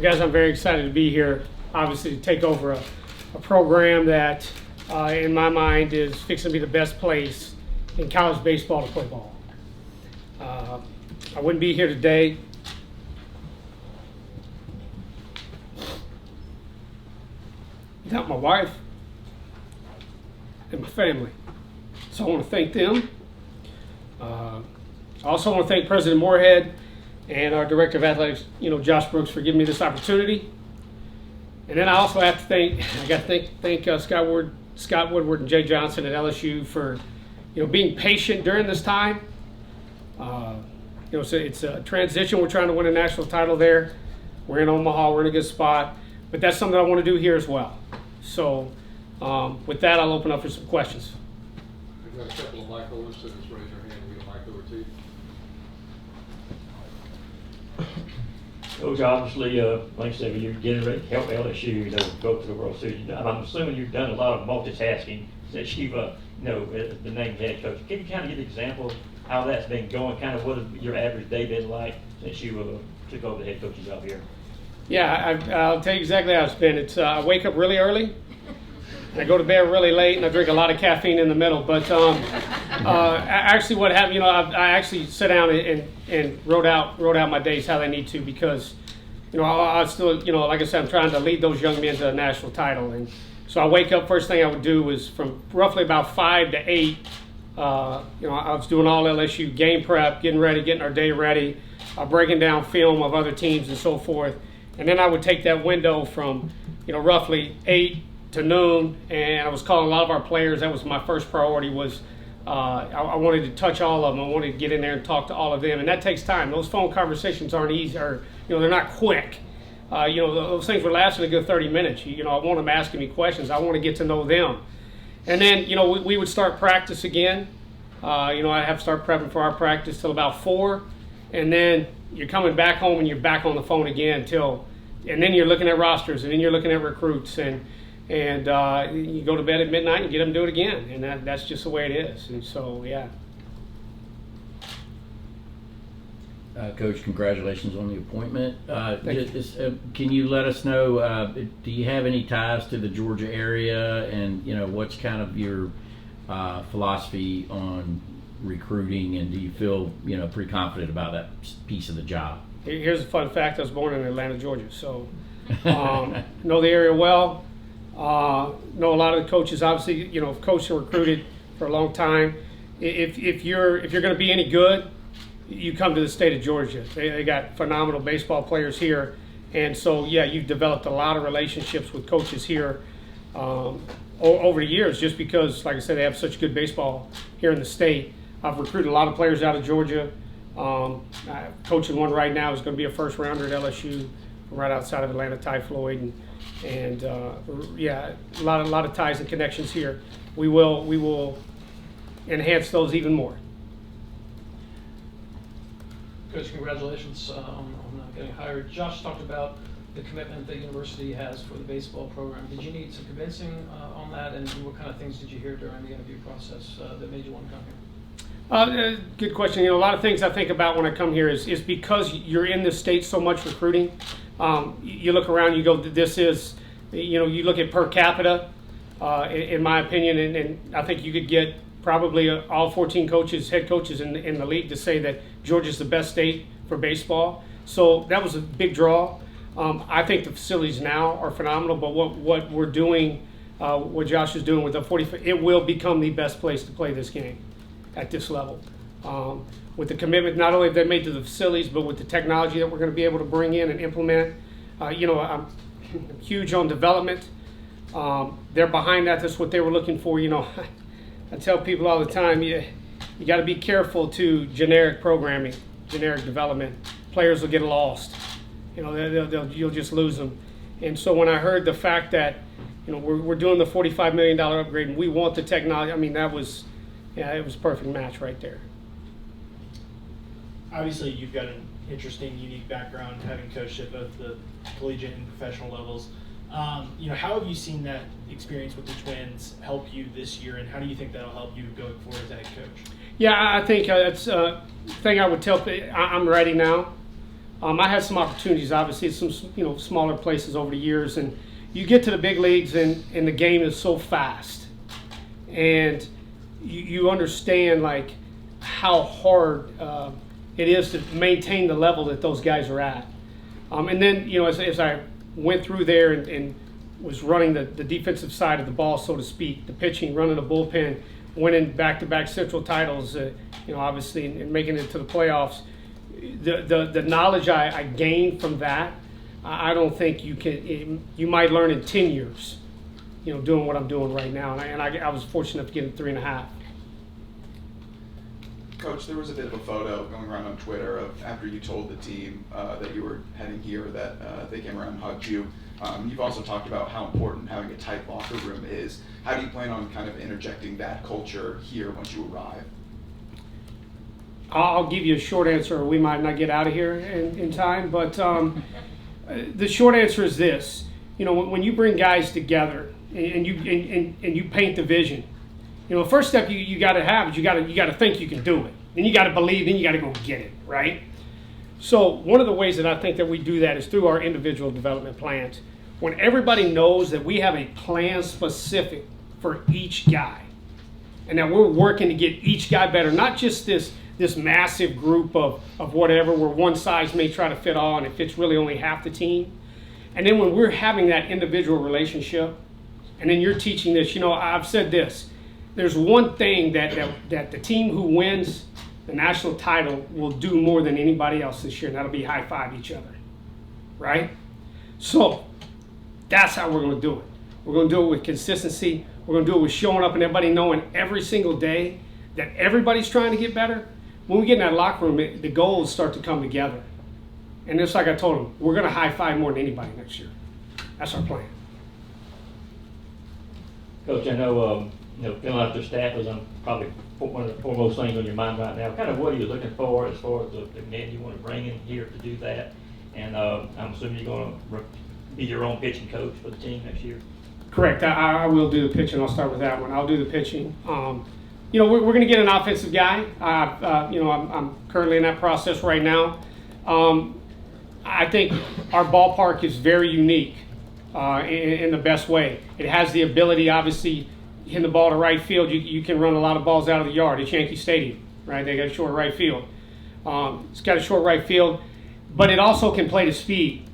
Guys, I'm very excited to be here, obviously to take over a program that, in my mind, is fixing to be the best place in college baseball to play ball. I wouldn't be here today without my wife and my family. So I want to thank them. I also want to thank President Moorhead and our Director of Athletics, Josh Brooks, for giving me this opportunity. And then I also have to thank Scott Woodward and Jay Johnson at LSU for, being patient during this time. So it's a transition. We're trying to win a national title there. We're in Omaha. We're in a good spot. But that's something I want to do here as well. So with that, I'll open up for some questions. We've got a couple of mic holders, so just raise your hand. We'll get a mic over to you. Coach, obviously, like I said, you're getting ready to help LSU, go to the World Series. I'm assuming you've done a lot of multitasking since you've, the name head coach. Can you kind of give an example of how that's been going? Kind of what has your average day been like since you took over the head coaching job here? Yeah, I'll tell you exactly how it's been. It's I wake up really early. I go to bed really late, and I drink a lot of caffeine in the middle. But actually, what happened, I actually sat down and wrote out my days how they need to, because, I still, like I said, I'm trying to lead those young men to a national title. And so I wake up, first thing I would do was from roughly about 5 to 8. I was doing all LSU game prep, getting ready, getting our day ready, breaking down film of other teams and so forth. And then I would take that window from, roughly 8 to noon, and I was calling a lot of our players. That was my first priority. Was I wanted to touch all of them. I wanted to get in there and talk to all of them, and that takes time. Those phone conversations aren't easy, or they're not quick. Those things were lasting a good 30 minutes. I want them asking me questions. I want to get to know them, and then we would start practice again. I'd have to start prepping for our practice till about 4, and then you're coming back home and you're back on the phone again and then you're looking at rosters, and then you're looking at recruits, and you go to bed at midnight and get them to do it again, and that's just the way it is. And so, yeah. Coach, congratulations on the appointment. Can you let us know, do you have any ties to the Georgia area, and what's kind of your philosophy on recruiting, and do you feel pretty confident about that piece of the job? Here's a fun fact: I was born in Atlanta, Georgia, so know the area well. Know a lot of the coaches. Obviously, coached and recruited for a long time. If you're going to be any good, you come to the state of Georgia. They got phenomenal baseball players here, and so you've developed a lot of relationships with coaches here over the years. Just because, like I said, they have such good baseball here in the state. I've recruited a lot of players out of Georgia. Coaching one right now is going to be a first rounder at LSU, right outside of Atlanta, Ty Floyd, and a lot of ties and connections here. We will enhance those even more. Coach, congratulations on getting hired. Josh talked about the commitment the university has for the baseball program. Did you need some convincing on that, and what kind of things did you hear during the interview process that made you want to come here? Good question. A lot of things I think about when I come here is because you're in the state so much recruiting. You look around, you go, this is, you look at per capita, in my opinion, and I think you could get probably all 14 head coaches in the league to say that Georgia's the best state for baseball. So that was a big draw. I think the facilities now are phenomenal, but what we're doing, what Josh is doing with the 40, it will become the best place to play this game at this level. With the commitment not only they made to the facilities, but with the technology that we're going to be able to bring in and implement. I'm huge on development. They're behind that. That's what they were looking for. I tell people all the time, you got to be careful to generic programming, generic development. Players will get lost. You'll just lose them. And so when I heard the fact that we're doing the $45 million upgrade and we want the technology, it was a perfect match right there. Obviously, you've got an interesting, unique background, having coached at both the collegiate and professional levels. How have you seen that experience with the Twins help you this year, and how do you think that'll help you going forward as a head coach? Yeah, I think that's a thing I would tell people. I'm ready now. I had some opportunities, obviously, at some smaller places over the years, and you get to the big leagues, and the game is so fast, and you understand like how hard it is to maintain the level that those guys are at. And then as I went through there and was running the defensive side of the ball, so to speak, the pitching, running the bullpen, winning back-to-back Central titles, obviously, and making it to the playoffs. The knowledge I gained from that, I don't think you might learn in 10 years, doing what I'm doing right now. And I was fortunate to get in 3.5. Coach, there was a bit of a photo going around on Twitter of after you told the team that you were heading here that they came around and hugged you. You've also talked about how important having a tight locker room is. How do you plan on kind of interjecting that culture here once you arrive? I'll give you a short answer, or we might not get out of here in time. But the short answer is this: when you bring guys together and you paint the vision, the first step you got to have is you got to think you can do it. Then you got to believe. Then you got to go get it, right? So one of the ways that I think that we do that is through our individual development plans. When everybody knows that we have a plan specific for each guy, and that we're working to get each guy better, not just this massive group of whatever, where one size may try to fit all and it fits really only half the team. And then when we're having that individual relationship, and then you're teaching this, I've said this, there's one thing that the team who wins the national title will do more than anybody else this year, and that'll be high five each other, right? So that's how we're going to do it. We're going to do it with consistency. We're going to do it with showing up and everybody knowing every single day that everybody's trying to get better. When we get in that locker room, the goals start to come together. And just like I told them, we're going to high five more than anybody next year. That's our plan. Coach, I know, filling out your staff is probably one of the foremost things on your mind right now. Kind of what are you looking for as far as the men you want to bring in here to do that? And I'm assuming you're going to be your own pitching coach for the team next year. Correct. I will do the pitching. I'll start with that one. I'll do the pitching. We're going to get an offensive guy. I'm currently in that process right now. I think our ballpark is very unique in the best way. It has the ability, obviously, hitting the ball to right field. You can run a lot of balls out of the yard. It's Yankee Stadium, right? They got a short right field. It's got a short right field, but it also can play to speed.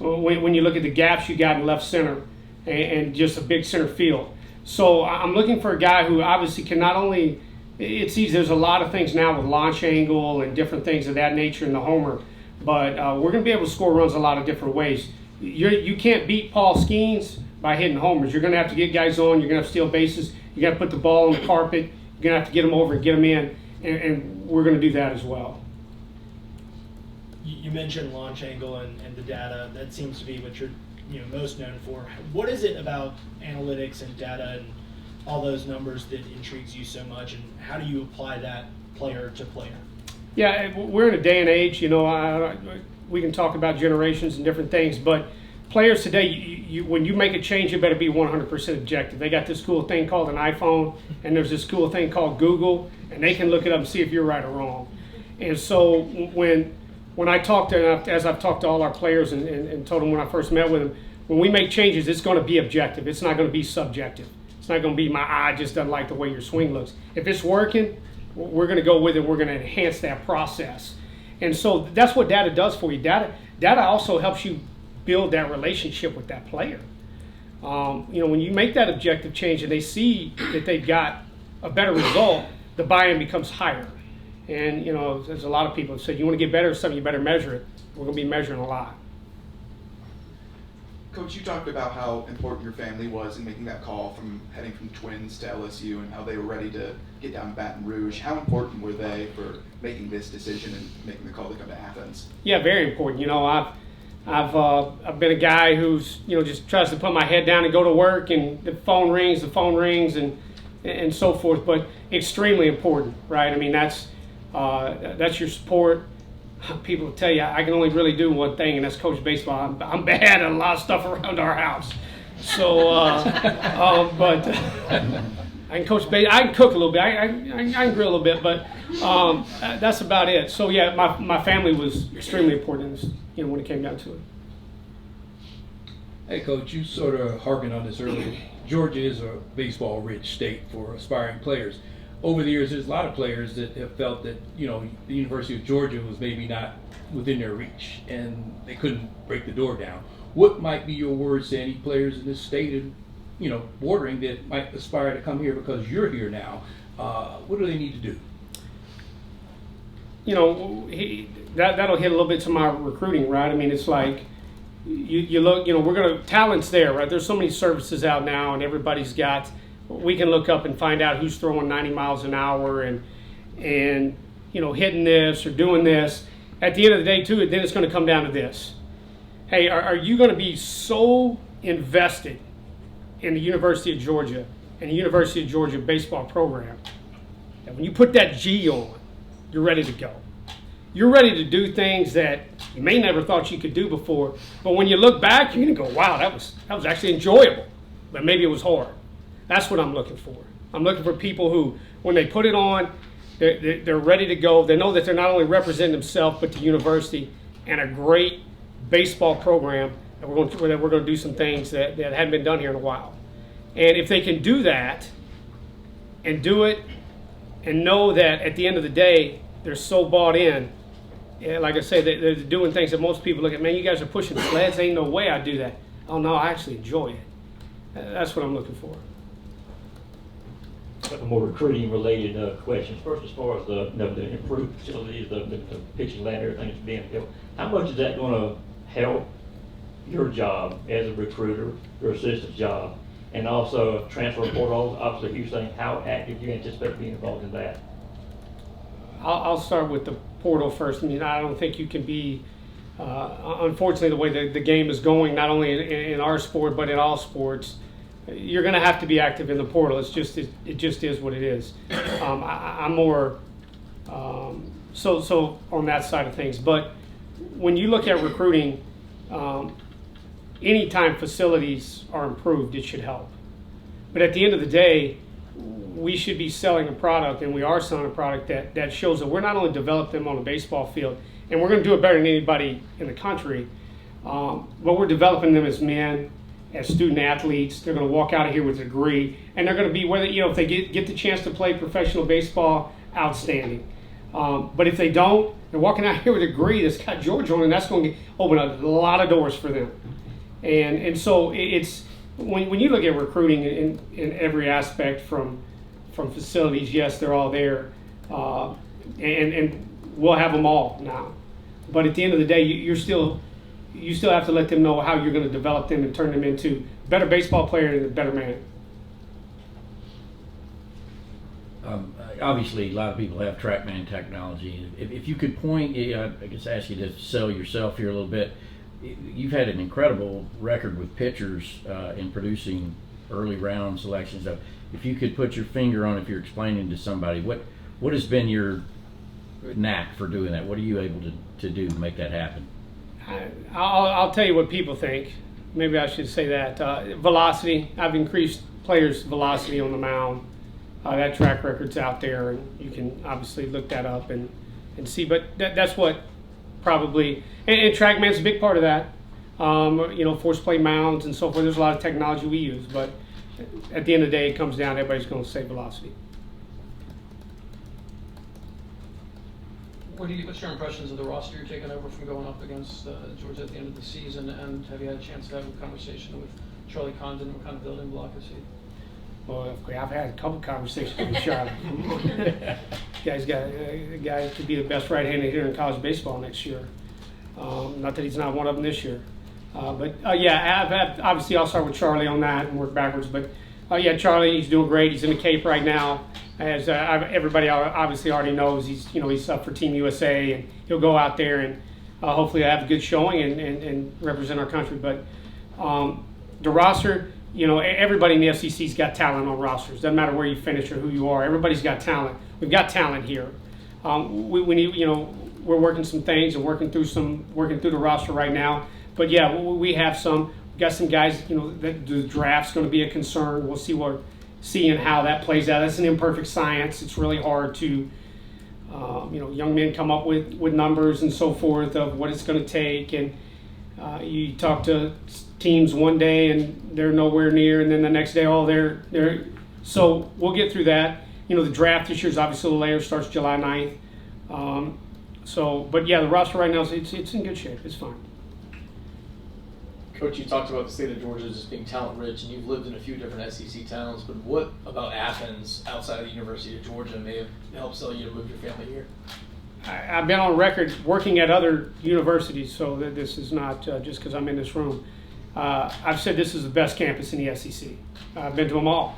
When you look at the gaps you got in left center and just a big center field. So I'm looking for a guy who obviously can not only, it's easy, there's a lot of things now with launch angle and different things of that nature in the homer, but we're going to be able to score runs a lot of different ways. You can't beat Paul Skeens by hitting homers. You're going to have to get guys on, you're going to have to steal bases, you got to put the ball on the carpet, you're going to have to get them over and get them in, and we're going to do that as well. You mentioned launch angle and the data. That seems to be what you're most known for. What is it about analytics and data and all those numbers that intrigues you so much, and how do you apply that player to player? Yeah, we're in a day and age, we can talk about generations and different things, but players today, when you make a change, you better be 100% objective. They got this cool thing called an iPhone, and there's this cool thing called Google, and they can look it up and see if you're right or wrong. And so when I talked to, as I've talked to all our players and told them when I first met with them, when we make changes, it's going to be objective. It's not going to be subjective. It's not going to be my eye just doesn't like the way your swing looks. If it's working, we're going to go with it. We're going to enhance that process. And so that's what data does for you. Data also helps you build that relationship with that player. When you make that objective change and they see that they've got a better result, the buy-in becomes higher. And, there's a lot of people that say, you want to get better at something, you better measure it. We're going to be measuring a lot. Coach, you talked about how important your family was in making that call from heading from Twins to LSU and how they were ready to get down to Baton Rouge. How important were they for making this decision and making the call to come to Athens? Yeah, very important. I've been a guy who's, just tries to put my head down and go to work, and the phone rings and so forth, but extremely important, right? I mean, that's your support. People will tell you I can only really do one thing, and that's coach baseball. I'm bad at a lot of stuff around our house. So, I can coach base. I can cook a little bit. I can grill a little bit, but that's about it. So yeah, my family was extremely important, when it came down to it. Hey, Coach, you sort of harkened on this earlier. Georgia is a baseball-rich state for aspiring players. Over the years, there's a lot of players that have felt that, the University of Georgia was maybe not within their reach, and they couldn't break the door down. What might be your words to any players in this state and, bordering that might aspire to come here because you're here now? What do they need to do? That'll hit a little bit to my recruiting, right? I mean, it's like, you look, talent's there, right? There's so many services out now, and we can look up and find out who's throwing 90 miles an hour and hitting this or doing this. At the end of the day, too, then it's going to come down to this. Hey, are you going to be so invested in the University of Georgia and the University of Georgia baseball program that when you put that G on, you're ready to go? You're ready to do things that you may never thought you could do before, but when you look back, you're going to go, wow, that was actually enjoyable, but maybe it was hard. That's what I'm looking for. I'm looking for people who, when they put it on, they're ready to go. They know that they're not only representing themselves, but the university and a great baseball program, that we're going to do some things that hadn't been done here in a while. And if they can do that and do it and know that at the end of the day, they're so bought in, like I say, they're doing things that most people look at, man, you guys are pushing sleds. Ain't no way I'd do that. Oh, no, I actually enjoy it. That's what I'm looking for. A couple more recruiting related questions. First, as far as the improved facilities, the pitching ladder, everything that's being built, how much is that going to help your job as a recruiter, your assistant's job, and also transfer portals? Obviously, a huge thing. How active do you anticipate being involved in that? I'll start with the portal first. I mean, I don't think you can be, unfortunately, the way the game is going, not only in our sport but in all sports, you're going to have to be active in the portal. It just is what it is. I'm more so on that side of things. But when you look at recruiting, anytime facilities are improved, it should help. But at the end of the day, we should be selling a product, and we are selling a product that shows that we're not only developing them on a baseball field, and we're going to do it better than anybody in the country, but we're developing them as men, as student athletes. They're going to walk out of here with a degree, and they're going to be, whether if they get the chance to play professional baseball, outstanding. But if they don't, they're walking out here with a degree that's got Georgia on, and that's going to open a lot of doors for them. And so it's when you look at recruiting in every aspect from facilities, yes, they're all there, and we'll have them all now. But at the end of the day, you still have to let them know how you're going to develop them and turn them into a better baseball player and a better man. Obviously, a lot of people have TrackMan technology. If you could point, I guess ask you to sell yourself here a little bit. You've had an incredible record with pitchers in producing early round selections. So if you could put your finger on, if you're explaining to somebody, what has been your knack for doing that? What are you able to do to make that happen? I'll tell you what people think. Maybe I should say that. Velocity. I've increased players' velocity on the mound. That track record's out there, and you can obviously look that up and see. But that's what probably, and TrackMan's a big part of that. Force play mounds and so forth. There's a lot of technology we use, but at the end of the day, it comes down to everybody's going to say velocity. What's your impressions of the roster you're taking over from going up against Georgia at the end of the season? And have you had a chance to have a conversation with Charlie Condon? What kind of building block is he? Well, I've had a couple conversations with Charlie. Guy could be the best right-handed hitter in college baseball next year. Not that he's not one of them this year. Obviously I'll start with Charlie on that and work backwards. But Charlie, he's doing great. He's in the Cape right now. As everybody obviously already knows, he's up for Team USA, and he'll go out there and hopefully have a good showing and represent our country. But the roster, everybody in the FCC's got talent on rosters. Doesn't matter where you finish or who you are. Everybody's got talent. We've got talent here. We need, we're working some things and working through the roster right now. But yeah, we have some. We've got some guys. The draft's going to be a concern. We'll see what seeing how that plays out. That's an imperfect science. It's really hard to, young men come up with numbers and so forth of what it's going to take. And you talk to teams one day and they're nowhere near, and then the next day, they're. So we'll get through that. The draft this year is obviously later, starts July 9th. But yeah, the roster right now, it's in good shape. It's fine. Coach, you talked about the state of Georgia just being talent rich, and you've lived in a few different SEC towns, but what about Athens outside of the University of Georgia may have helped sell you to move your family here? I've been on record working at other universities, so that this is not just because I'm in this room. I've said this is the best campus in the SEC. I've been to them all.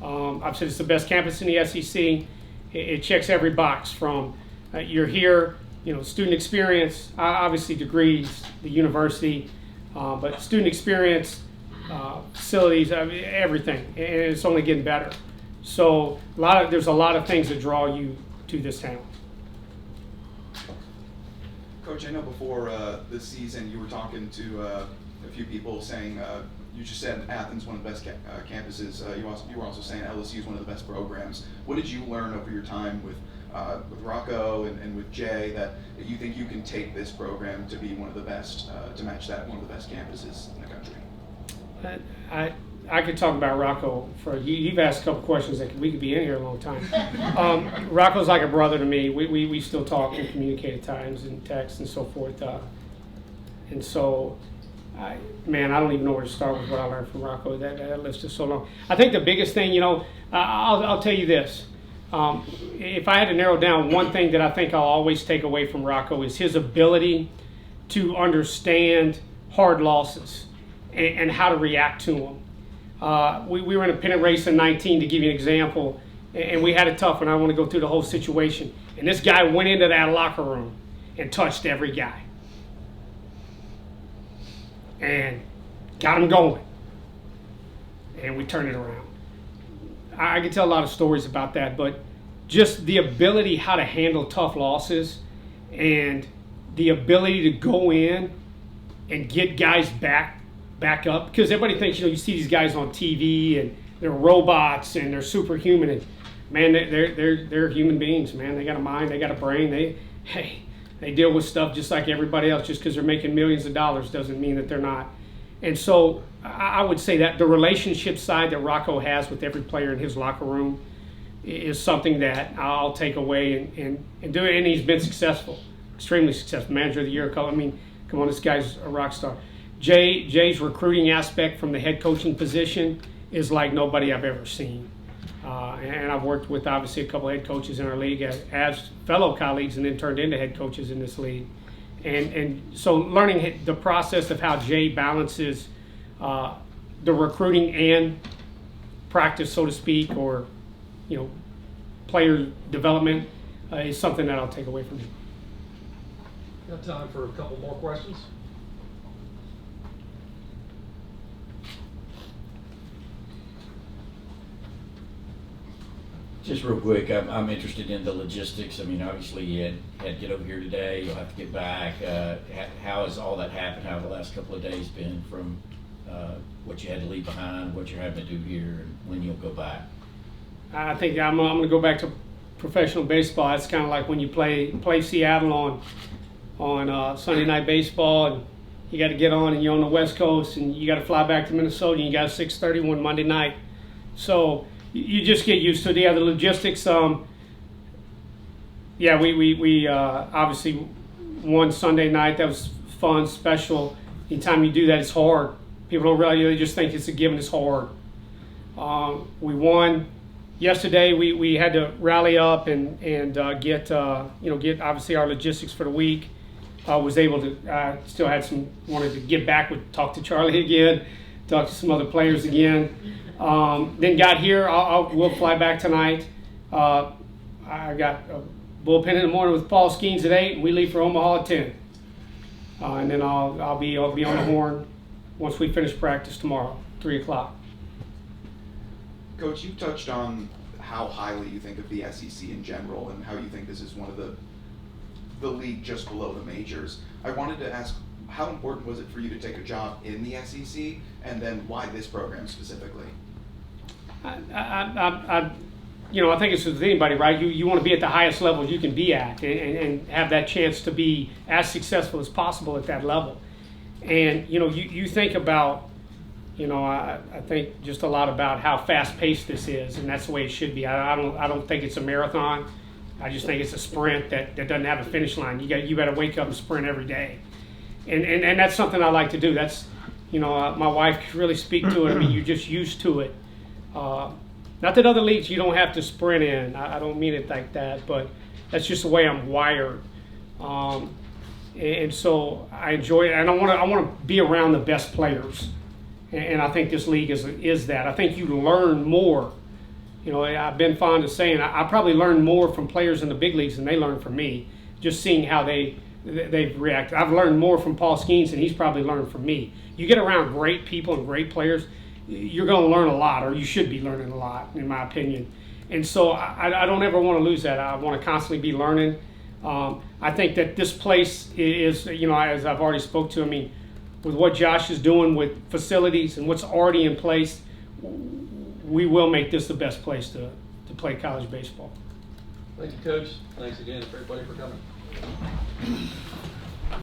I've said it's the best campus in the SEC. It checks every box from you're here, student experience, obviously degrees, the university, but student experience, facilities, everything, and it's only getting better. So there's a lot of things that draw you to this town. Coach, I know before this season you were talking to a few people saying you just said Athens one of the best campuses. You were also saying LSU is one of the best programs. What did you learn over your time with Rocco and with Jay that you think you can take this program to be one of the best, to match that one of the best campuses in the country? I could talk about Rocco for you've asked a couple questions that we could be in here a long time. Rocco's like a brother to me. We still talk and communicate at times and text and so forth. And so, I don't even know where to start with what I learned from Rocco. That list is so long. I think the biggest thing, I'll tell you this. If I had to narrow down one thing that I think I'll always take away from Rocco is his ability to understand hard losses and how to react to them. We were in a pennant race in 19, to give you an example, and we had it tough, and I want to go through the whole situation. And this guy went into that locker room and touched every guy and got him going, and we turned it around. I could tell a lot of stories about that, but just the ability how to handle tough losses and the ability to go in and get guys back up, because everybody thinks, you see these guys on TV and they're robots and they're superhuman, and man, they're human beings, man. They got a mind, they got a brain, they deal with stuff just like everybody else. Just because they're making millions of dollars doesn't mean that they're not. And so I would say that the relationship side that Rocco has with every player in his locker room is something that I'll take away and do it. And he's been successful, extremely successful. Manager of the year. Come on, this guy's a rock star. Jay's recruiting aspect from the head coaching position is like nobody I've ever seen. And I've worked with obviously a couple of head coaches in our league as fellow colleagues, and then turned into head coaches in this league. And so learning the process of how Jay balances the recruiting and practice, so to speak, or player development is something that I'll take away from him. Got time for a couple more questions? Just real quick, I'm interested in the logistics. Obviously you had to get over here today. You'll have to get back. How has all that happened? How have the last couple of days been from what you had to leave behind, what you're having to do here, and when you'll go back? I think I'm going to go back to professional baseball. It's kind of like when you play Seattle on Sunday night baseball, and you got to get on, and you're on the West Coast, and you got to fly back to Minnesota, and you got a 6:30 one Monday night. So you just get used to it. Yeah, the logistics. We obviously won Sunday night. That was fun, special. Anytime you do that, it's hard. People don't realize, they just think it's a given. It's hard. We won yesterday. We had to rally up and get obviously our logistics for the week. Was able to still had wanted to get back talk to Charlie again, talk to some other players again. Then got here. We'll fly back tonight. I got a bullpen in the morning with Paul Skeens at 8, and we leave for Omaha at 10. And then I'll be on the horn once we finish practice tomorrow, 3 o'clock. Coach, you touched on how highly you think of the SEC in general, and how you think this is one of the league just below the majors. I wanted to ask, how important was it for you to take a job in the SEC, and then why this program specifically? I think it's with anybody, right? You want to be at the highest level you can be at, and have that chance to be as successful as possible at that level. And you think about, I think just a lot about how fast-paced this is, and that's the way it should be. I don't think it's a marathon. I just think it's a sprint that doesn't have a finish line. You better wake up and sprint every day, and that's something I like to do. That's my wife could really speak to it. I mean, you're just used to it. Not that other leagues you don't have to sprint in. I don't mean it like that, but that's just the way I'm wired. And so I enjoy it, and I want to be around the best players, and I think this league is that. I think you learn more. I've been fond of saying I probably learned more from players in the big leagues than they learned from me, just seeing how they've reacted. I've learned more from Paul Skeens than he's probably learned from me. You get around great people and great players, you're going to learn a lot, or you should be learning a lot, in my opinion. And so I don't ever want to lose that. I want to constantly be learning. I think that this place is, as I've already spoke to, I mean, with what Josh is doing with facilities and what's already in place, we will make this the best place to play college baseball. Thank you, Coach. Thanks again for everybody for coming.